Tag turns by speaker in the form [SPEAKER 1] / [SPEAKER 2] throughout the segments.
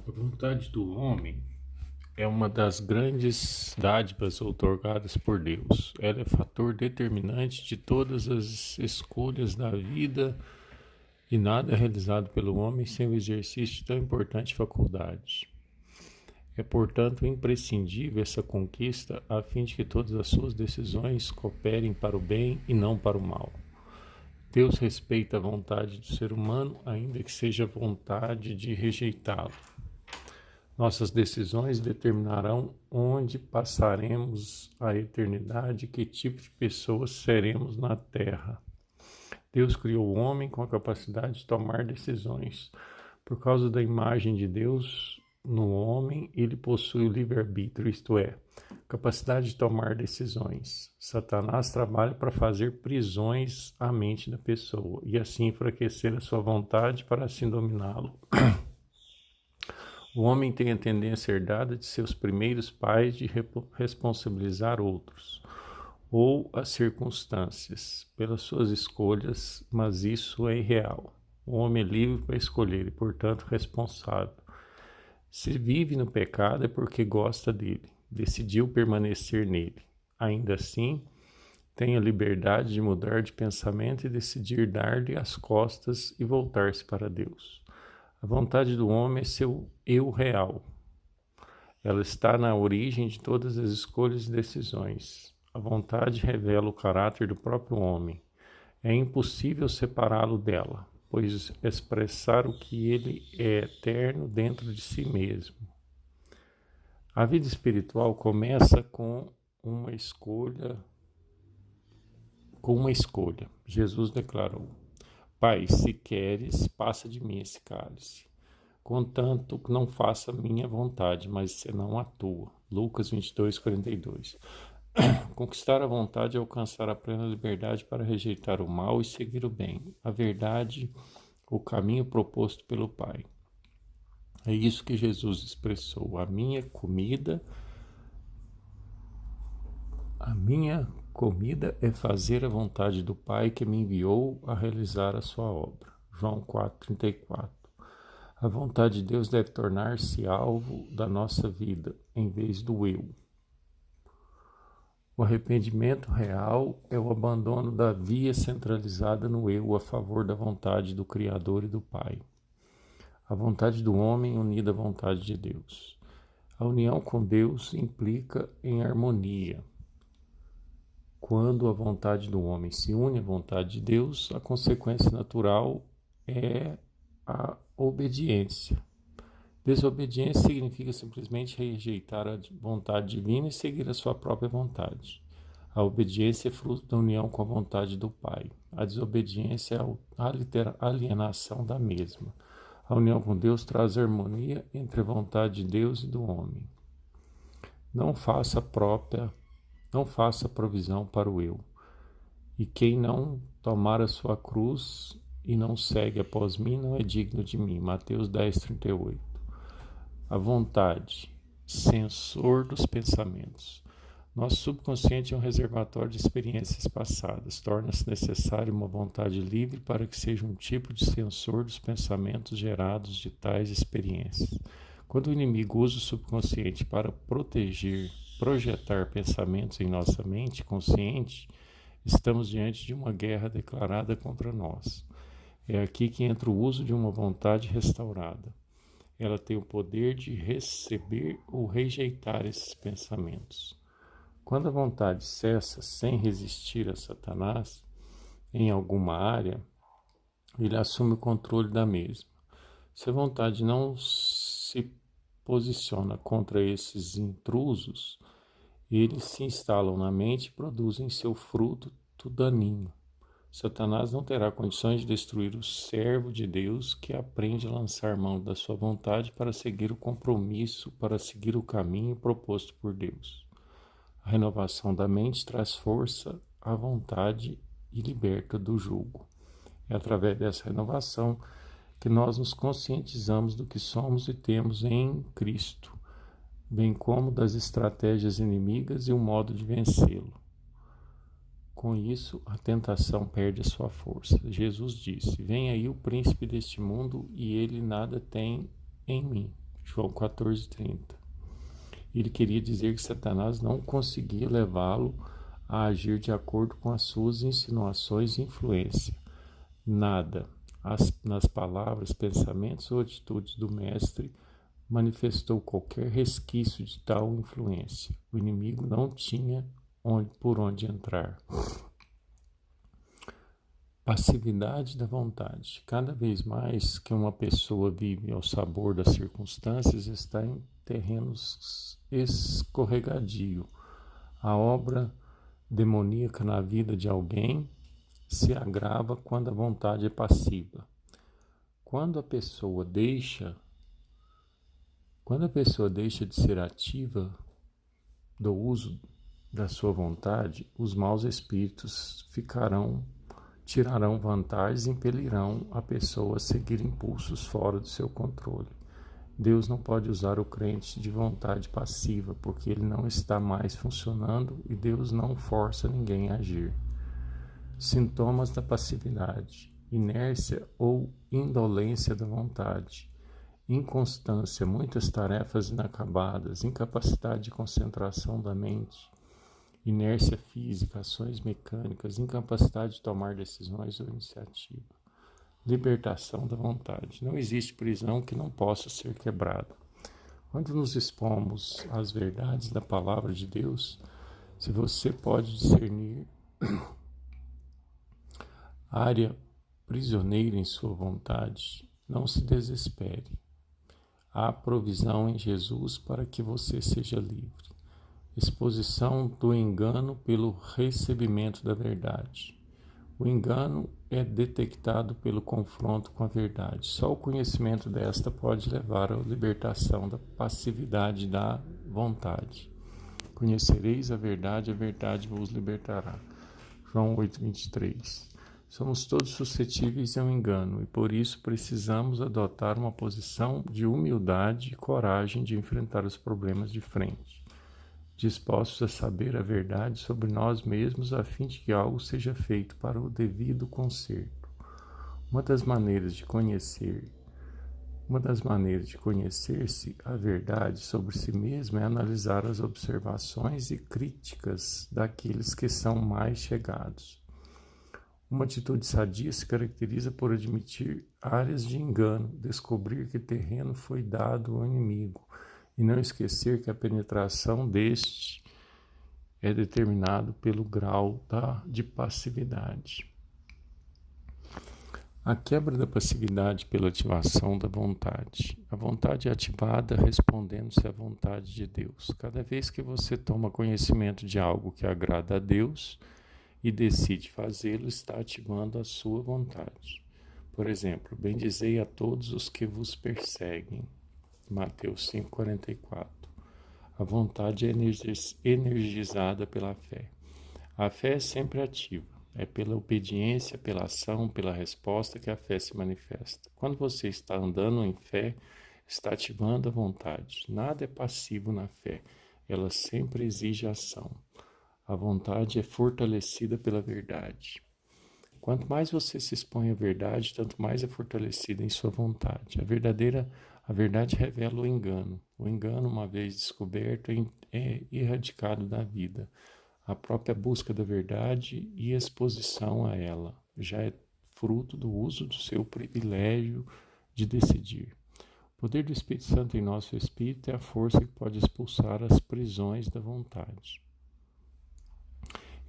[SPEAKER 1] A vontade do homem é uma das grandes dádivas outorgadas por Deus. Ela é fator determinante de todas as escolhas da vida e nada é realizado pelo homem sem o exercício de tão importante faculdade. É, portanto, imprescindível essa conquista a fim de que todas as suas decisões cooperem para o bem e não para o mal. Deus respeita a vontade do ser humano, ainda que seja vontade de rejeitá-lo. Nossas decisões determinarão onde passaremos a eternidade e que tipo de pessoas seremos na Terra. Deus criou o homem com a capacidade de tomar decisões. Por causa da imagem de Deus no homem, ele possui o livre-arbítrio, isto é, capacidade de tomar decisões. Satanás trabalha para fazer prisões à mente da pessoa e assim enfraquecer a sua vontade para assim dominá-lo. O homem tem a tendência herdada de seus primeiros pais de responsabilizar outros ou as circunstâncias pelas suas escolhas, mas isso é irreal. O homem é livre para escolher e, portanto, responsável. Se vive no pecado é porque gosta dele, decidiu permanecer nele. Ainda assim, tem a liberdade de mudar de pensamento e decidir dar-lhe as costas e voltar-se para Deus. A vontade do homem é seu eu real. Ela está na origem de todas as escolhas e decisões. A vontade revela o caráter do próprio homem. É impossível separá-lo dela, pois expressar o que ele é eterno dentro de si mesmo. A vida espiritual começa com uma escolha. Jesus declarou: Pai, se queres, passa de mim esse cálice. Contanto que não faça a minha vontade, mas senão a tua. Lucas 22:42. Conquistar a vontade é alcançar a plena liberdade para rejeitar o mal e seguir o bem. A verdade, o caminho proposto pelo Pai. É isso que Jesus expressou. A minha comida é fazer a vontade do Pai que me enviou a realizar a sua obra. João 4:34. A vontade de Deus deve tornar-se alvo da nossa vida, em vez do eu. O arrependimento real é o abandono da via centralizada no eu a favor da vontade do Criador e do Pai. A vontade do homem unida à vontade de Deus. A união com Deus implica em harmonia. Quando a vontade do homem se une à vontade de Deus, a consequência natural é a obediência. Desobediência significa simplesmente rejeitar a vontade divina e seguir a sua própria vontade. A obediência é fruto da união com a vontade do Pai. A desobediência é a alienação da mesma. A união com Deus traz harmonia entre a vontade de Deus e do homem. Não faça provisão para o eu. E quem não tomar a sua cruz e não segue após mim não é digno de mim. Mateus 10:38. A vontade, sensor dos pensamentos. Nosso subconsciente é um reservatório de experiências passadas. Torna-se necessário uma vontade livre para que seja um tipo de sensor dos pensamentos gerados de tais experiências. Quando o inimigo usa o subconsciente para projetar pensamentos em nossa mente consciente, estamos diante de uma guerra declarada contra nós. É aqui que entra o uso de uma vontade restaurada. Ela tem o poder de receber ou rejeitar esses pensamentos. Quando a vontade cessa sem resistir a Satanás em alguma área, ele assume o controle da mesma. Se a vontade não se posiciona contra esses intrusos, eles se instalam na mente e produzem seu fruto daninho. Satanás não terá condições de destruir o servo de Deus que aprende a lançar mão da sua vontade para seguir o compromisso, para seguir o caminho proposto por Deus. A renovação da mente traz força à vontade e liberta do jugo. É através dessa renovação que nós nos conscientizamos do que somos e temos em Cristo, bem como das estratégias inimigas e o modo de vencê-lo. Com isso, a tentação perde a sua força. Jesus disse: Vem aí o príncipe deste mundo e ele nada tem em mim. João 14:30. Ele queria dizer que Satanás não conseguia levá-lo a agir de acordo com as suas insinuações e influência. Nada, nas palavras, pensamentos ou atitudes do mestre, manifestou qualquer resquício de tal influência. O inimigo não tinha por onde entrar. Passividade da vontade. Cada vez mais que uma pessoa vive ao sabor das circunstâncias, está em terrenos escorregadio. A obra demoníaca na vida de alguém se agrava quando a vontade é passiva. Quando a pessoa deixa de ser ativa do uso da sua vontade, os maus espíritos tirarão vantagens e impelirão a pessoa a seguir impulsos fora do seu controle. Deus não pode usar o crente de vontade passiva, porque ele não está mais funcionando e Deus não força ninguém a agir. Sintomas da passividade: inércia ou indolência da vontade, inconstância, muitas tarefas inacabadas, incapacidade de concentração da mente, inércia física, ações mecânicas, incapacidade de tomar decisões ou iniciativa. Libertação da vontade. Não existe prisão que não possa ser quebrada. Quando nos expomos às verdades da palavra de Deus, se você pode discernir área prisioneira em sua vontade, não se desespere. Há provisão em Jesus para que você seja livre. Exposição do engano pelo recebimento da verdade. O engano é detectado pelo confronto com a verdade. Só o conhecimento desta pode levar à libertação da passividade da vontade. Conhecereis a verdade vos libertará. João 8:23. Somos todos suscetíveis ao engano e por isso precisamos adotar uma posição de humildade e coragem de enfrentar os problemas de frente, dispostos a saber a verdade sobre nós mesmos a fim de que algo seja feito para o devido conserto. Uma das maneiras de conhecer-se a verdade sobre si mesmo é analisar as observações e críticas daqueles que são mais chegados. Uma atitude sadia se caracteriza por admitir áreas de engano, descobrir que terreno foi dado ao inimigo e não esquecer que a penetração deste é determinado pelo grau de passividade. A quebra da passividade pela ativação da vontade. A vontade é ativada respondendo-se à vontade de Deus. Cada vez que você toma conhecimento de algo que agrada a Deus e decide fazê-lo, está ativando a sua vontade. Por exemplo, bendizei a todos os que vos perseguem. Mateus 5:44. A vontade é energizada pela fé. A fé é sempre ativa. É pela obediência, pela ação, pela resposta que a fé se manifesta. Quando você está andando em fé, está ativando a vontade. Nada é passivo na fé. Ela sempre exige ação. A vontade é fortalecida pela verdade. Quanto mais você se expõe à verdade, tanto mais é fortalecida em sua vontade. A verdade revela o engano. O engano, uma vez descoberto, é erradicado da vida. A própria busca da verdade e exposição a ela já é fruto do uso do seu privilégio de decidir. O poder do Espírito Santo em nosso espírito é a força que pode expulsar as prisões da vontade.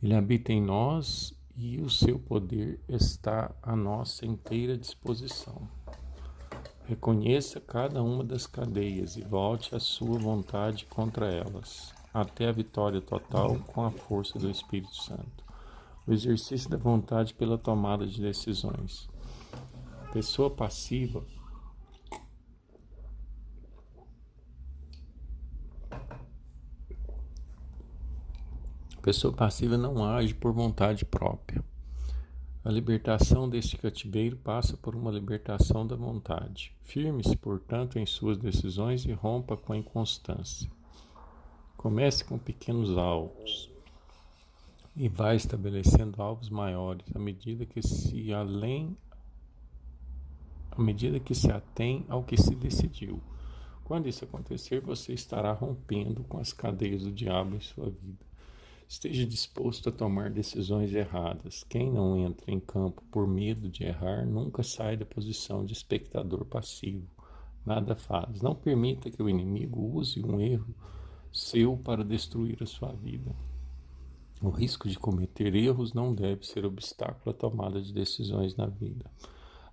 [SPEAKER 1] Ele habita em nós e o seu poder está à nossa inteira disposição. Reconheça cada uma das cadeias e volte a sua vontade contra elas, até a vitória total com a força do Espírito Santo. O exercício da vontade pela tomada de decisões. Pessoa passiva não age por vontade própria. A libertação deste cativeiro passa por uma libertação da vontade. Firme-se, portanto, em suas decisões e rompa com a inconstância. Comece com pequenos alvos e vá estabelecendo alvos maiores à medida que se atém ao que se decidiu. Quando isso acontecer, você estará rompendo com as cadeias do diabo em sua vida. Esteja disposto a tomar decisões erradas. Quem não entra em campo por medo de errar nunca sai da posição de espectador passivo. Nada faz. Não permita que o inimigo use um erro seu para destruir a sua vida. O risco de cometer erros não deve ser obstáculo à tomada de decisões na vida.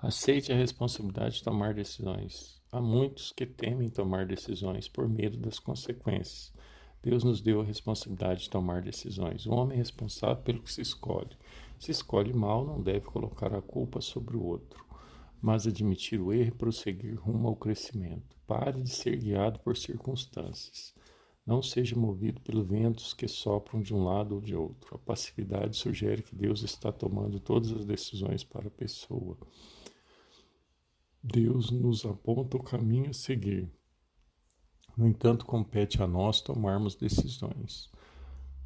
[SPEAKER 1] Aceite a responsabilidade de tomar decisões. Há muitos que temem tomar decisões por medo das consequências. Deus nos deu a responsabilidade de tomar decisões. O homem é responsável pelo que se escolhe. Se escolhe mal, não deve colocar a culpa sobre o outro, mas admitir o erro e prosseguir rumo ao crescimento. Pare de ser guiado por circunstâncias. Não seja movido pelos ventos que sopram de um lado ou de outro. A passividade sugere que Deus está tomando todas as decisões para a pessoa. Deus nos aponta o caminho a seguir. No entanto, compete a nós tomarmos decisões.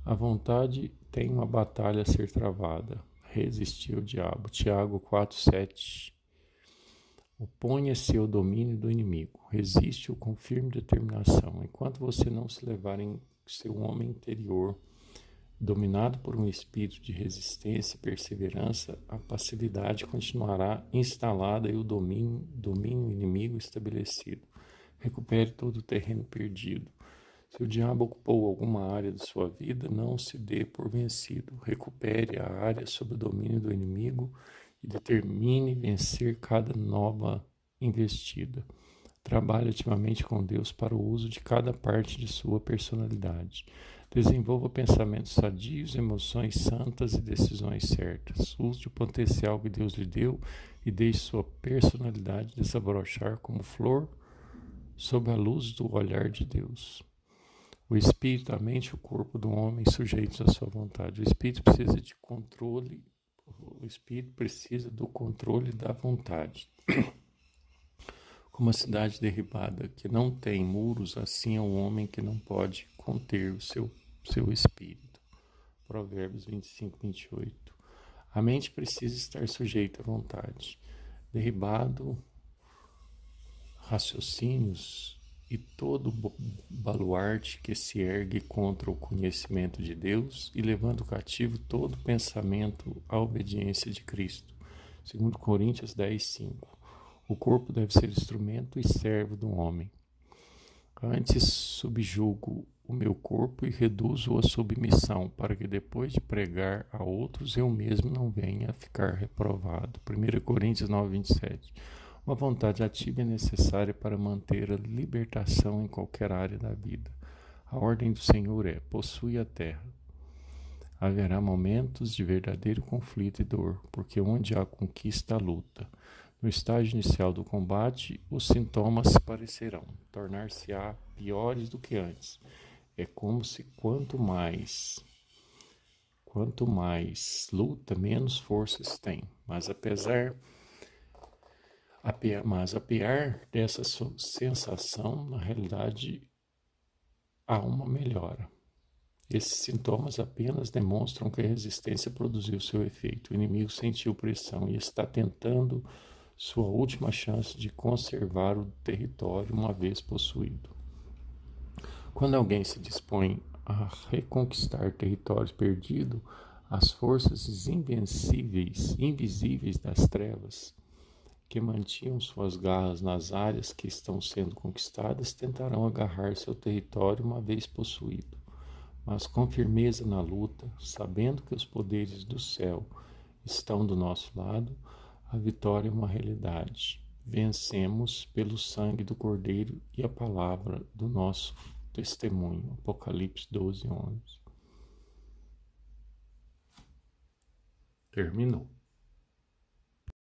[SPEAKER 1] A vontade tem uma batalha a ser travada. Resistir ao diabo. Tiago 4:7. Oponha-se ao domínio do inimigo. Resiste-o com firme determinação. Enquanto você não se levar em seu homem interior, dominado por um espírito de resistência e perseverança, a passividade continuará instalada e o domínio inimigo estabelecido. Recupere todo o terreno perdido. Se o diabo ocupou alguma área da sua vida, não se dê por vencido. Recupere a área sob o domínio do inimigo e determine vencer cada nova investida. Trabalhe ativamente com Deus para o uso de cada parte de sua personalidade. Desenvolva pensamentos sadios, emoções santas e decisões certas. Use o potencial que Deus lhe deu e deixe sua personalidade desabrochar como flor sob a luz do olhar de Deus. O espírito, a mente e o corpo do homem sujeitos à sua vontade. O espírito precisa de controle. O espírito precisa do controle da vontade. Como a cidade derribada que não tem muros, assim é um homem que não pode conter o seu espírito. Provérbios 25:28. A mente precisa estar sujeita à vontade. Derribado raciocínios e todo baluarte que se ergue contra o conhecimento de Deus e levando cativo todo pensamento à obediência de Cristo. 2 Coríntios 10:5. O corpo deve ser instrumento e servo do homem. Antes subjugo o meu corpo e reduzo-o à submissão, para que depois de pregar a outros eu mesmo não venha a ficar reprovado. 1 Coríntios 9:27. Uma vontade ativa é necessária para manter a libertação em qualquer área da vida. A ordem do Senhor é: possui a terra. Haverá momentos de verdadeiro conflito e dor, porque onde há conquista, há luta. No estágio inicial do combate, os sintomas parecerão tornar-se-á piores do que antes. É como se quanto mais luta, menos forças tem. Mas apesar dessa sensação, na realidade, há uma melhora. Esses sintomas apenas demonstram que a resistência produziu seu efeito. O inimigo sentiu pressão e está tentando sua última chance de conservar o território uma vez possuído. Quando alguém se dispõe a reconquistar território perdido, as forças invisíveis das trevas que mantinham suas garras nas áreas que estão sendo conquistadas tentarão agarrar seu território uma vez possuído. Mas com firmeza na luta, sabendo que os poderes do céu estão do nosso lado, a vitória é uma realidade. Vencemos pelo sangue do Cordeiro e a palavra do nosso testemunho. Apocalipse 12:11. Terminou.